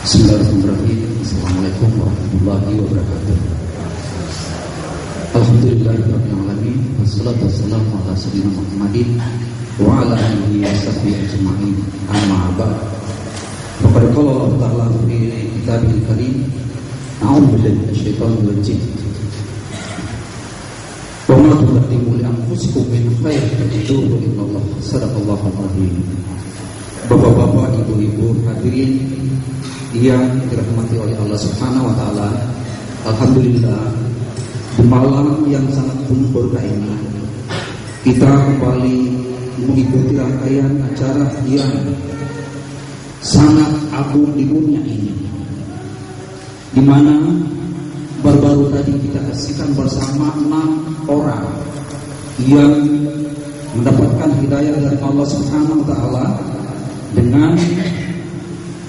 Bismillahirrahmanirrahim. Assalamualaikum warahmatullahi wabarakatuh. Alhamdulillahirabbil alamin. Wassalatu wassalamu ala sayyidina Muhammadin wa ala alihi washabbihi ajma'in. Amma ba'd. Faqad qala Allah ta'ala fi kitabihil karim, a'udzu billahi minasyaitonir rajim. Wa ma tuqaddimu li anfusikum min khairin tajiduhu innallaha sadaqallahu al-azim. Bapak-bapak, ibu-ibu hadirin yang dirahmati oleh Allah Subhanahu wa taala. Alhamdulillah, di malam yang sangat penuh berkah ini kita kembali mengikuti rangkaian acara yang sangat agung di dunia ini, di mana baru-baru tadi kita saksikan bersama 6 orang yang mendapatkan hidayah dari Allah Subhanahu wa taala dengan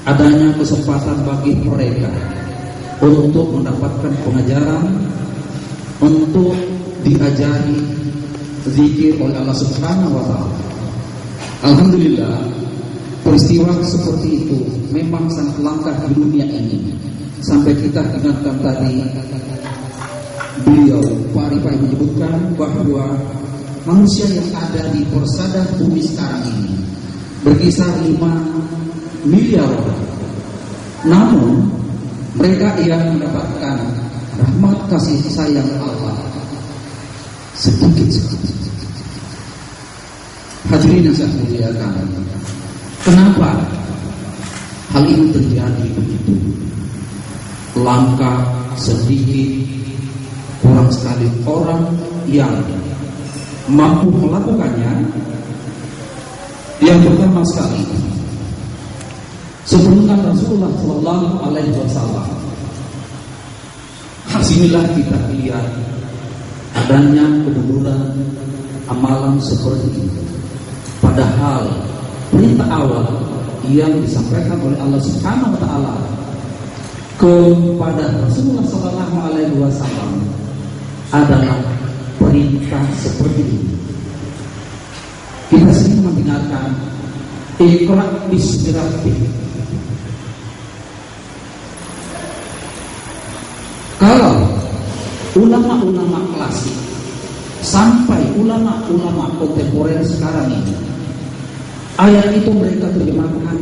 adanya kesempatan bagi mereka untuk mendapatkan pengajaran, untuk diajari zikir oleh Allah Subhanahu wa taala. Alhamdulillah, peristiwa seperti itu memang sangat langka di dunia ini. Sampai kita ingatkan tadi, beliau Pak Rifai menyebutkan bahwa manusia yang ada di persada bumi sekarang ini berkisar 5 miliar orang. Namun mereka yang mendapatkan rahmat kasih sayang Allah sedikit sekali. Hadirin yang saya muliakan, kenapa hal ini terjadi begitu? Langka, sedikit, kurang sekali orang yang mampu melakukannya. Yang pertama sekali, sebelumnya Rasulullah Sallallahu Alaihi Wasallam, disinilah kita lihat adanya kemunduran amalan seperti itu. Padahal perintah awal yang disampaikan oleh Allah Subhanahu Wa Taala kepada Rasulullah Sallallahu Alaihi Wasallam adalah perintah seperti ini. Kita sering mendengarkan Iqra bismi rabbik. Kalau ulama-ulama klasik sampai ulama-ulama kontemporer sekarang ini, ayat itu mereka terjemahkan,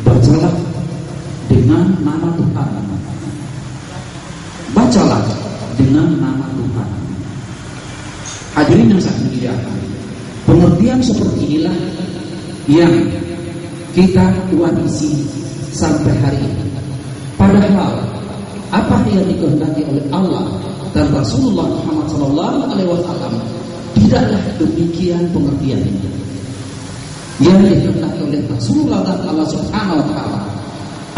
bacalah dengan nama Tuhan. Bacalah dengan nama Tuhan. Hadirin yang saya muliakan, pengertian seperti inilah yang kita warisi sampai hari ini. Padahal apa yang dikehendaki oleh Allah dan Rasulullah Muhammad SAW tidaklah demikian pengertiannya. Yang dikehendaki oleh Rasulullah dan Allah Subhanahu Wa Taala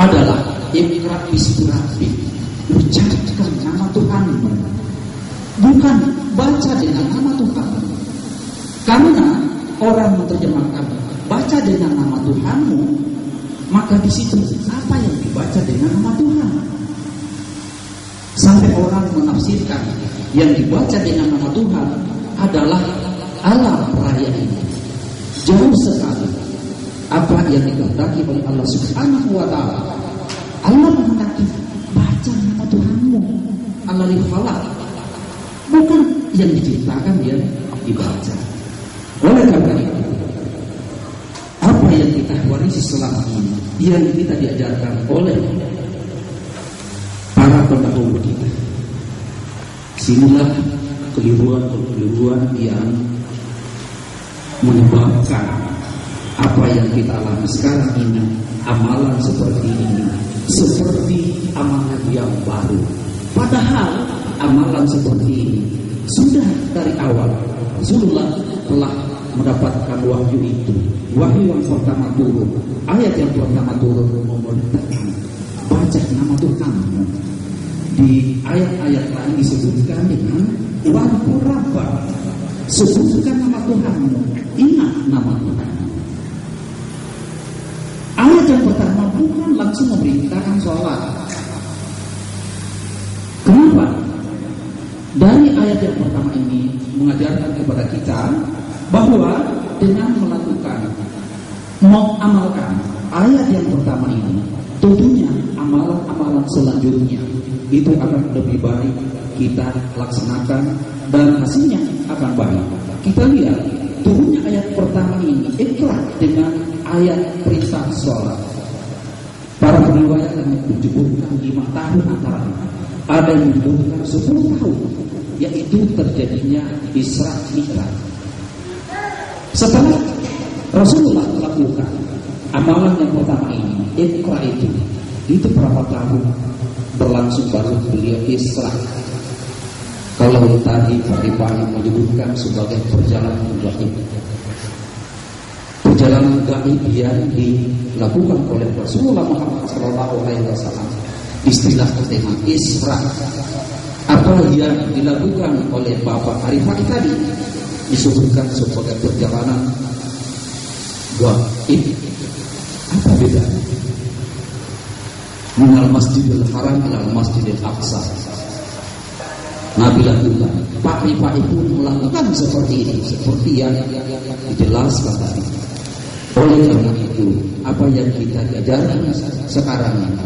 adalah Iqra bismi rabbik, ucapkan nama Tuhanmu, bukan baca dengan nama Tuhan. Karena orang menerjemahkan baca dengan nama Tuhanmu, maka di situ apa yang dibaca dengan nama Tuhan? Sampai orang menafsirkan yang dibaca dengan nama Tuhan adalah alam raya ini. Jauh sekali apa yang dikehendaki oleh Allah Subhanahu Wa Taala. Allah menghendaki baca nama Tuhanmu, Allah al-Khalaq, bukan yang diciptakan dia dibaca. Oleh karena itu, apa yang kita warisi selama ini, yang kita diajarkan oleh para pendahulu kita, sinilah keliruan-keliruan yang menyebabkan apa yang kita alami sekarang ini, amalan seperti ini, seperti amalan yang baru. Padahal amalan seperti ini sudah dari awal Rasulullah telah mendapatkan wahyu itu. Wahyu yang pertama turun, ayat yang pertama turun memerintahkan baca nama Tuhanmu. Di ayat-ayat lain disebutkan dengan wadkur rabbak, sebutkan nama Tuhanmu, ingat nama Tuhanmu. Ayat yang pertama bukan langsung memerintahkan sholat. Kenapa? Dari ayat yang pertama ini mengajarkan kepada kita bahwa dengan melakukan, mengamalkan ayat yang pertama ini, tentunya amalan-amalan selanjutnya itu akan lebih baik kita laksanakan dan hasilnya akan baik. Kita lihat turunnya ayat pertama ini ikhlas dengan ayat perintah sholat. Para riwayat menyebutkan 5 tahun antaranya, ada yang menyebutkan 10 tahun, yaitu terjadinya Isra Mi'raj. Setelah Rasulullah lakukan amalan yang pertama ini, Iqra itu berapa tahun berlangsung baru beliau Isra. Kalau tadi Pak Rifai menyebutkan sebagai perjalanan gaib, perjalanan gaib yang dilakukan oleh Rasulullah Muhammad SAW, istilah dengan Isra. Apa yang dilakukan oleh Bapak Arifai tadi disebutkan sebagai perjalanan gaib. Apa bedanya? Minal Masjidil Haram ilal Masjidil Aqsa. Nabi lakukan, Pak Rifai pun melakukan seperti itu, seperti yang dijelaskan tadi. Oleh karena itu, apa yang kita ajarkan sekarang ini,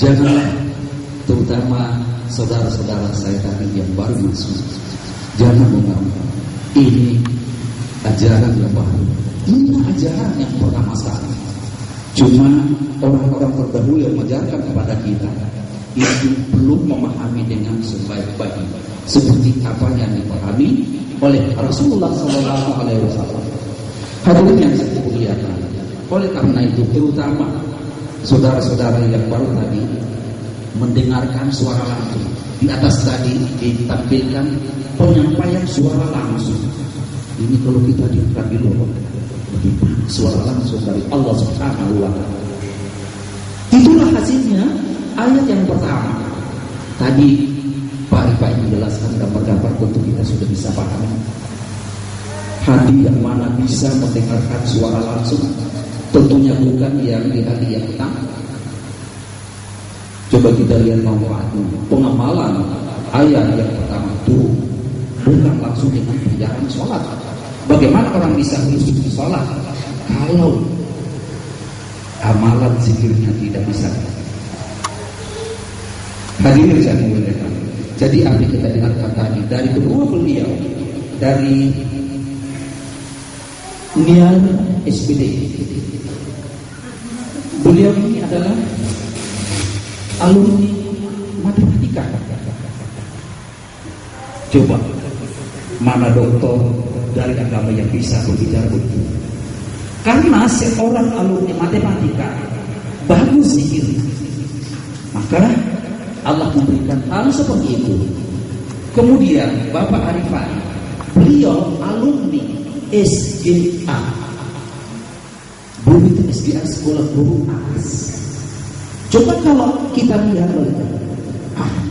jangan, terutama saudara-saudara saya tadi yang baru masuk, jangan menganggap ini ajaran yang baru. Ini ajaran yang pertama sekali. Cuma orang-orang terdahulu yang mengajarkan kepada kita itu belum memahami dengan sebaik-baiknya seperti apa yang dipahami oleh Rasulullah SAW. Hadirin yang saya muliakan, oleh karena itu terutama saudara-saudara yang baru tadi mendengarkan suara langsung. Di atas tadi ditampilkan penyampaian suara langsung. Ini kalau kita diangkat di luar, bagaimana suara langsung dari Allah Subhanahu wa Ta'ala. Itulah hasilnya ayat yang pertama. Tadi Pak Rifai menjelaskan gambar-gambar, tentu kita sudah bisa paham. Hati yang mana bisa mendengarkan suara langsung, tentunya bukan yang di hati yang pertama. Coba kita lihat manfaatnya. Pengamalan ayat yang pertama turun bukan langsung dengan perjalanan sholat. Bagaimana orang bisa khusyuk di sholat kalau amalan zikirnya tidak bisa? Hadirin yang dimuliakan. Jadi apa kita dengarkan tadi dari kedua beliau, dari Nial SPD. Beliau ini adalah alumni matematika. Coba mana doktor dari agama yang bisa berbicara begitu? Karena seorang alumni matematika bagus zikir, maka Allah memberikan hal seperti itu. Kemudian Bapak Arifai, beliau alumni SGA. Guru itu SGA, Sekolah Guru Atas. Coba kalau kita lihat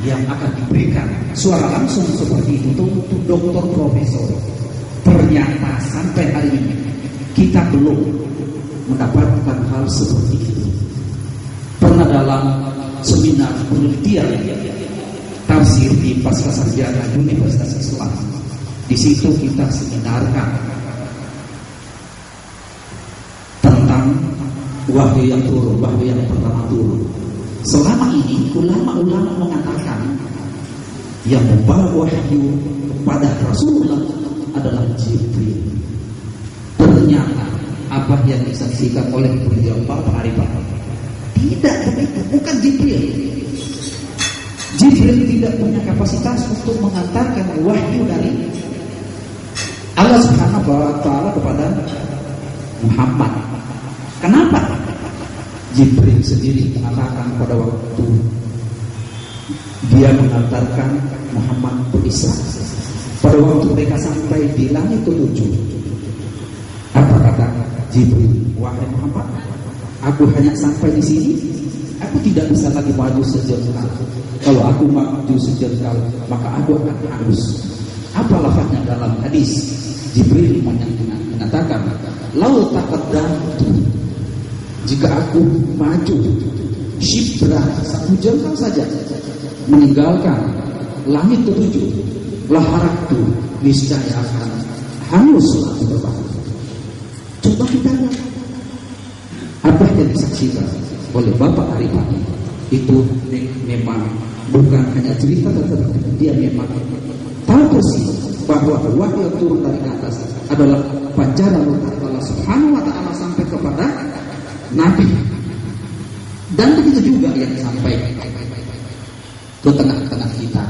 yang akan diberikan suara langsung seperti itu untuk doktor profesor, ternyata sampai hari ini kita belum mendapatkan hal seperti itu. Pernah dalam seminar penelitian tafsir di Pascasarjana Universitas Islam, di situ kita seminarkan tentang wahyu yang turun, wahyu yang pertama turun. Selama ini ulama-ulama mengatakan yang membawa wahyu kepada Rasulullah adalah Jibril. Ternyata apa yang disaksikan oleh beliau Bapak Arifai tidak begitu, bukan Jibril. Jibril tidak punya kapasitas untuk mengantarkan wahyu dari Allah Subhanahu wa Ta'ala kepada Muhammad. Kenapa? Jibril sendiri mengatakan pada waktu dia mengantarkan Muhammad berisra, pada waktu mereka sampai di langit ke-7, apa kata Jibril? Wahai Muhammad, aku hanya sampai di sini, aku tidak bisa lagi maju sejengkal. Kalau aku maju sejengkal, maka aku akan hangus. Apa lafaznya dalam hadis? Jibril mengatakan, lau taqaddamtu, jika aku maju syibra, satu jengkal saja, meninggalkan langit ke-7, laharaktu, niscaya akan hanguslah terbakar. Coba kita lihat apa yang disaksikan oleh Bapak Arifin itu memang bukan hanya cerita, tetapi dia memang tahu persis bahwa wahyu yang turun dari atas adalah pancaran Allah Subhanahu wa Ta'ala sampai kepada Nabi. Dan begitu juga yang sampai ke tengah-tengah kita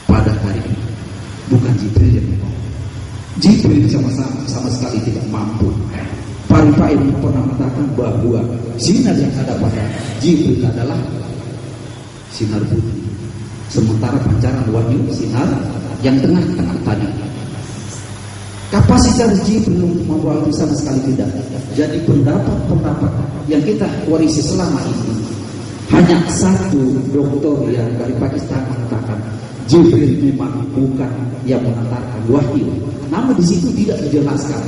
pada hari ini. Bukan Jibril yang membawa. Jibril sama sekali tidak mampu. Arifin pernah mengatakan bahwa sinar yang ada pada Jibril adalah sinar putih, sementara pancaran wahyu sinar yang tengah-tengah tadi. Kapasitas Jibril untuk membawa itu sama sekali tidak. Jadi pendapat yang kita warisi selama ini, hanya satu dokter yang dari Pakistan mengatakan Jibril memang bukan yang mengantarkan wahyu. Namun di situ tidak dijelaskan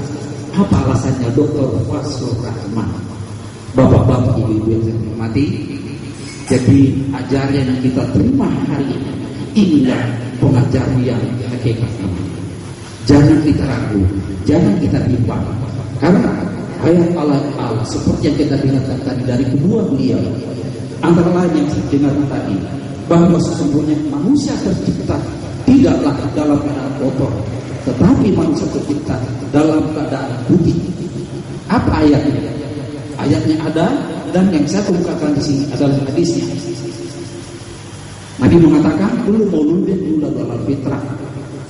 apa alasannya. Dokter Fasrul Rahman, bapak-bapak, ibu-ibu yang saya hormati, jadi ajaran yang kita terima hari ini inilah pengajaran yang hakikat. Jangan kita ragu, jangan kita bimbang, karena ayat Allah seperti yang kita dengarkan tadi dari kedua beliau, antara lain yang saya dengarkan tadi, bahwa sesungguhnya manusia tercipta tidaklah dalam keadaan kotor, tetapi manusia tercipta dalam keadaan putih. Apa ayatnya? Ayatnya ada, dan yang saya kemukakan di sini adalah hadisnya. Nabi mengatakan, "Kullu mauludin yuladu alal fitrah."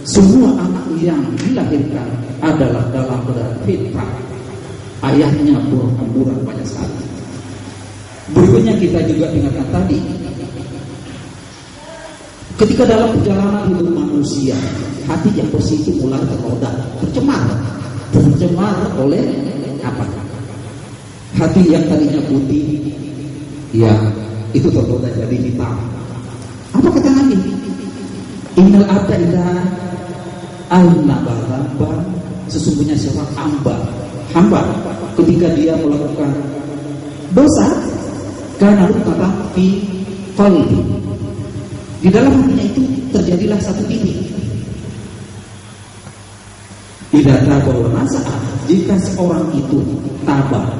Semua anak yang dilahirkan adalah dalam keadaan fitrah. Ayatnya buram-buram banyak sekali. Berikutnya kita juga dengarkan tadi, ketika dalam perjalanan hidup manusia, hati yang bersih itu mulai tercemar oleh apa? Hati yang tadinya putih, ya itu tergoda jadi hitam. Apa kata Nabi? Innal abda idza al-nababa, sesungguhnya seorang hamba ketika dia melakukan dosa, karena kata fi qalbi, di dalam hatinya itu terjadilah satu titik. Idza taba wa nasa'a, jika seorang itu tobat,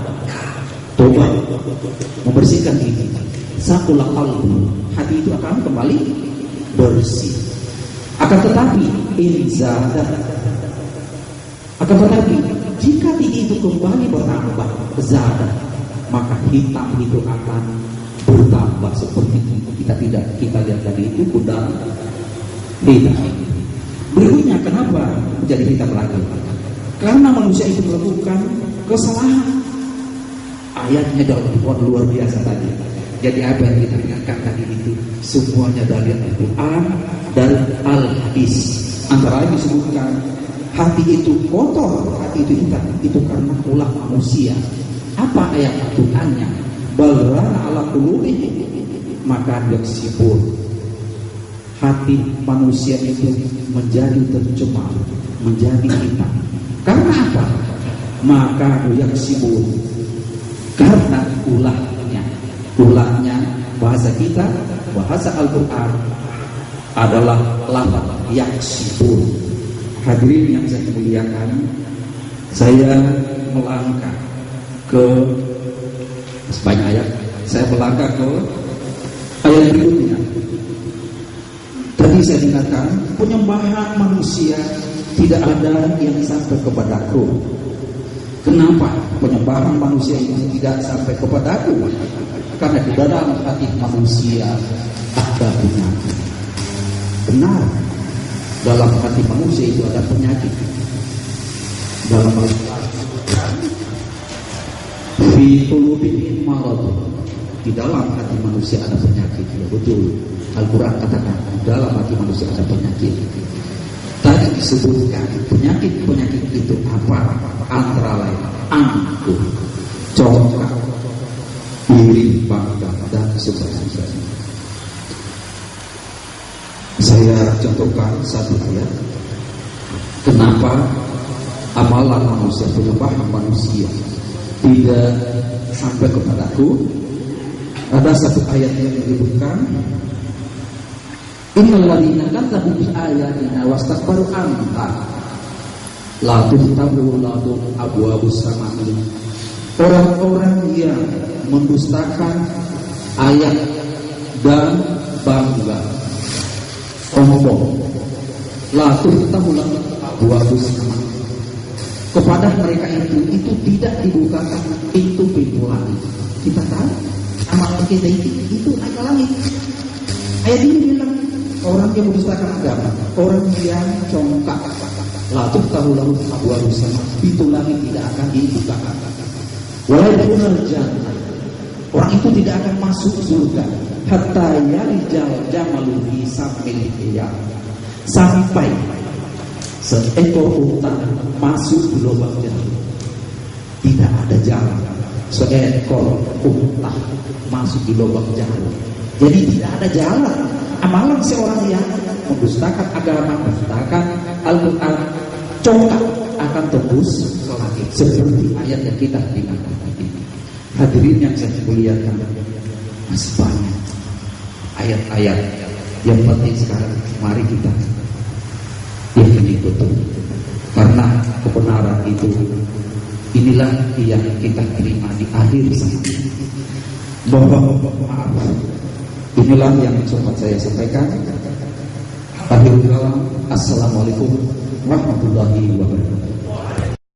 membersihkan diri, sakulah qalbu, hati itu akan kembali bersih. Akan tetapi jika tinggi itu kembali bertambah, zada, maka hitam itu akan bertambah seperti kita lihat tadi itu kuda hitam. Berikutnya, kenapa menjadi hitam lagi? Karena manusia itu melakukan kesalahan. Ayatnya luar biasa tadi. Jadi apa yang kita dengarkan tadi itu semuanya dari Al-Quran dan Al-Hadis. Antara lain disebutkan hati itu kotor, hati itu hitam, itu karena ulah manusia. Apa ayat Al-Qurannya? Balrana ala qulubihim, maka yaksibur. Hati manusia itu menjadi tercemar, menjadi hitam. Karena apa? Maka yaksibur, karena ulahnya bahasa kita, bahasa Al-Quran adalah lafaz yaksibur. Hadirin yang saya muliakan, saya melangkah ke sebanyak ayat, saya melangkah ke ayat berikutnya. Tadi saya ingatkan, penyembahan manusia tidak ada yang sampai kepadaku. Kenapa penyembahan manusia ini tidak sampai kepadaku? Karena di dalam hati manusia ada penyakit. Benar, dalam hati manusia itu ada penyakit. Dalam Al-Quran, fi qulubihim marad, di dalam hati manusia ada penyakit. Ya, betul. Al-Quran katakan di dalam hati manusia ada penyakit. Tadi disebutkan penyakit itu apa? Antara lain angkuh, congkak, iri, bangga, dan sebagainya. Saya contohkan satu ayat. Kenapa amalan manusia, penyembahan manusia tidak sampai kepadaku? Ada satu ayat yang menyebutkan, innal ladzina kadzdzabu bi ayatina wastakbaru anha la tuftahu lahum abwaabus samaa'i. Orang-orang yang mendustakan ayat dan bangga, sombong. La tuftahu lahum abwaabus sama. Kepada mereka itu tidak dibukakan pintu-pintu langit. Kita tahu amalan kita itu naik ke langit. Ayat ini bilang orang yang mendustakan agama, orang yang congkak, la tuftahu lahum abwaabus sama, pintu langit tidak akan dibukakan. Wa yadkhulul jannah, orang itu tidak akan masuk surga hatta yalijal jamalu fi samil hiyam, sampai seekor unta masuk di lubang jarum. Tidak ada jalan seekor unta masuk di lubang jarum. Jadi tidak ada jalan. Amalan seorang yang mendustakan agama, mendustakan Al-Quran, congkak akan tembus ke langit, seperti ayat yang kita dengarkan tadi. Hadirin yang saya muliakan, masih banyak ayat-ayat. Yang penting sekarang mari kita yakini betul, karena kebenaran itu inilah yang kita terima di akhir zaman. Mohon maaf, inilah yang sempat saya sampaikan. Akhirul kalam, assalamualaikum warahmatullahi wabarakatuh.